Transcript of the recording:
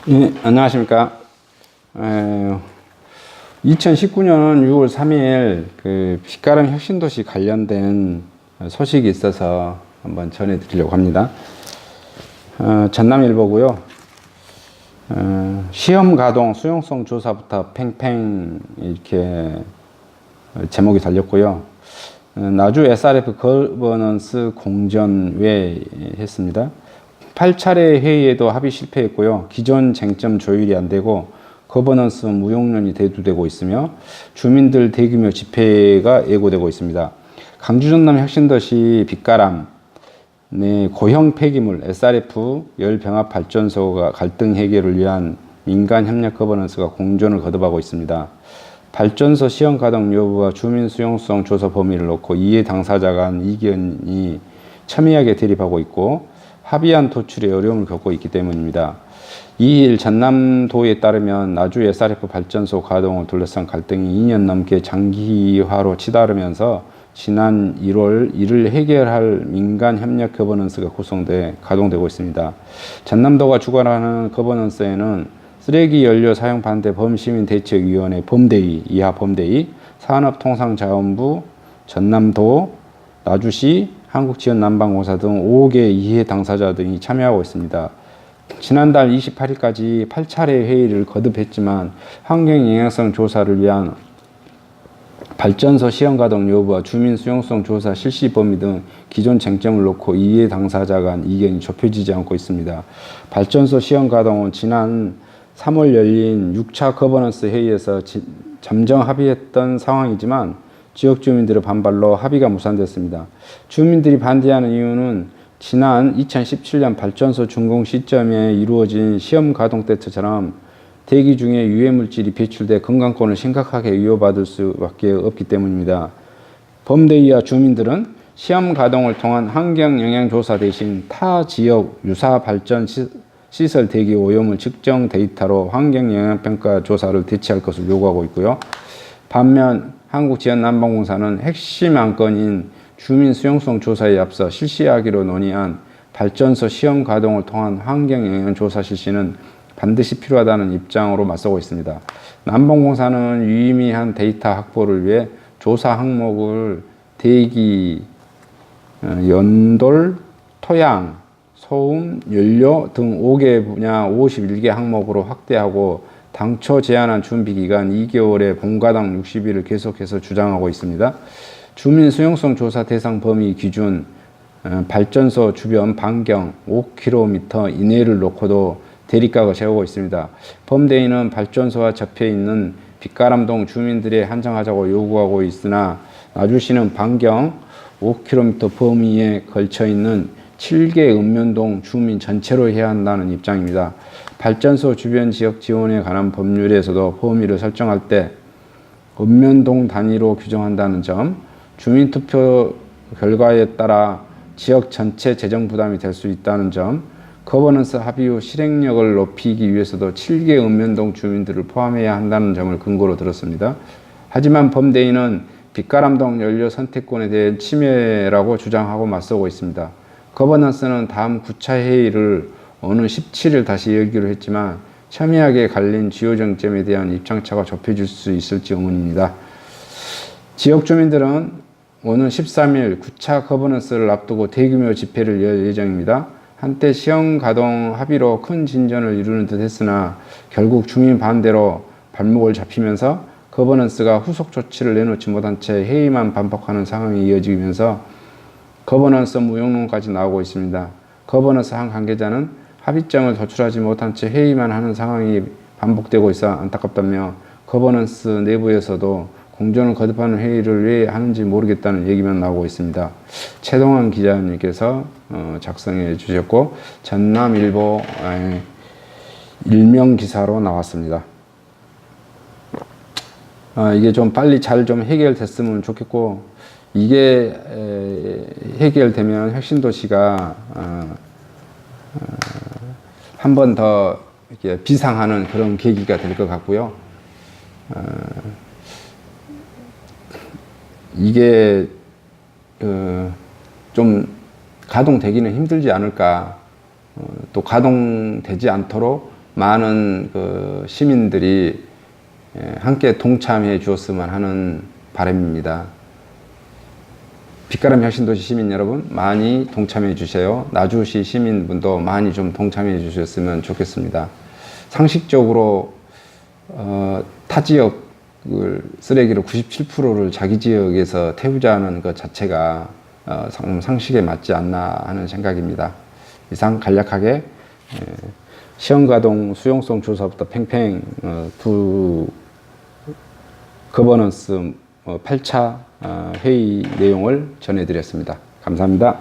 예, 안녕하십니까. 2019년 6월 3일 그 빛가람 혁신도시 관련된 소식이 있어서 한번 전해드리려고 합니다. 전남일보고요. 시험 가동 수용성 조사부터 팽팽 이렇게 제목이 달렸고요. 나주 SRF 거버넌스 공전회 했습니다. 8차례 회의에도 합의 실패했고요. 기존 쟁점 조율이 안 되고 거버넌스 무용론이 대두되고 있으며 주민들 대규모 집회가 예고되고 있습니다. 강주 전남 혁신도시 빛가람 고형 폐기물 SRF 열병합 발전소가 갈등 해결을 위한 민간 협력 거버넌스가 공존을 거듭하고 있습니다. 발전소 시험 가동 여부와 주민 수용성 조사 범위를 놓고 이해 당사자 간 이견이 첨예하게 대립하고 있고 합의안 도출에 어려움을 겪고 있기 때문입니다. 2일 전남도에 따르면 나주 SRF 발전소 가동을 둘러싼 갈등이 2년 넘게 장기화로 치달으면서 지난 1월 이를 해결할 민간 협력 거버넌스가 구성돼 가동되고 있습니다. 전남도가 주관하는 거버넌스에는 쓰레기 연료 사용 반대 범시민대책위원회 범대위, 이하 범대위, 산업통상자원부, 전남도, 나주시, 한국지원난방공사 등 5개 이해 당사자 등이 참여하고 있습니다. 지난달 28일까지 8차례 회의를 거듭했지만 환경영향성 조사를 위한 발전소 시험 가동 여부와 주민 수용성 조사 실시 범위 등 기존 쟁점을 놓고 이해 당사자 간 이견이 좁혀지지 않고 있습니다. 발전소 시험 가동은 지난 3월 열린 6차 거버넌스 회의에서 잠정 합의했던 상황이지만 지역 주민들의 반발로 합의가 무산됐습니다. 주민들이 반대하는 이유는 지난 2017년 발전소 준공 시점에 이루어진 시험 가동 때처럼 대기 중에 유해물질이 배출돼 건강권을 심각하게 위협받을 수밖에 없기 때문입니다. 범대위와 주민들은 시험 가동을 통한 환경영향조사 대신 타 지역 유사 발전 시설 대기 오염물 측정 데이터로 환경영향평가 조사를 대체할 것을 요구하고 있고요. 반면 한국지원난방공사는 핵심 안건인 주민 수용성 조사에 앞서 실시하기로 논의한 발전소 시험 가동을 통한 환경영향조사 실시는 반드시 필요하다는 입장으로 맞서고 있습니다. 난방공사는 유의미한 데이터 확보를 위해 조사 항목을 대기, 연돌, 토양, 소음, 연료 등 5개 분야 51개 항목으로 확대하고 당초 제안한 준비기간 2개월에 본가당 60일을 계속해서 주장하고 있습니다. 주민 수용성 조사 대상 범위 기준 발전소 주변 반경 5km 이내를 놓고도 대립각을 세우고 있습니다. 범대위는 발전소와 접해 있는 빛가람동 주민들에 한정하자고 요구하고 있으나 나주시는 반경 5km 범위에 걸쳐 있는 7개 읍면동 주민 전체로 해야 한다는 입장입니다. 발전소 주변 지역 지원에 관한 법률에서도 범위를 설정할 때 읍면동 단위로 규정한다는 점, 주민투표 결과에 따라 지역 전체 재정 부담이 될 수 있다는 점, 거버넌스 합의 후 실행력을 높이기 위해서도 7개 읍면동 주민들을 포함해야 한다는 점을 근거로 들었습니다. 하지만 범대위는 빛가람동 연료 선택권에 대해 침해라고 주장하고 맞서고 있습니다. 거버넌스는 다음 9차 회의를 오는 17일 다시 열기로 했지만 첨예하게 갈린 주요 쟁점에 대한 입장차가 좁혀질 수 있을지 의문입니다. 지역 주민들은 오는 13일 9차 거버넌스를 앞두고 대규모 집회를 열 예정입니다. 한때 시험 가동 합의로 큰 진전을 이루는 듯 했으나 결국 주민 반대로 발목을 잡히면서 거버넌스가 후속 조치를 내놓지 못한 채 회의만 반복하는 상황이 이어지면서 거버넌스 무용론까지 나오고 있습니다. 거버넌스 한 관계자는 합의점을 도출하지 못한 채 회의만 하는 상황이 반복되고 있어 안타깝다며 거버넌스 내부에서도 공존을 거듭하는 회의를 왜 하는지 모르겠다는 얘기만 나오고 있습니다. 최동환 기자님께서 작성해 주셨고 전남일보 일명 기사로 나왔습니다. 이게 좀 빨리 잘 좀 해결됐으면 좋겠고 이게 해결되면 혁신도시가 한 번 더 비상하는 그런 계기가 될 것 같고요. 이게 좀 가동되기는 힘들지 않을까. 또 가동되지 않도록 많은 그 시민들이 함께 동참해 주었으면 하는 바람입니다. 빛가람 혁신도시 시민 여러분 많이 동참해 주세요. 나주시 시민분도 많이 좀 동참해 주셨으면 좋겠습니다. 상식적으로 타 지역을 쓰레기를 97%를 자기 지역에서 태우자는 것 자체가 상식에 맞지 않나 하는 생각입니다. 이상 간략하게 시험가동 수용성 조사부터 팽팽 두 거버넌스 8차 회의 내용을 전해드렸습니다. 감사합니다.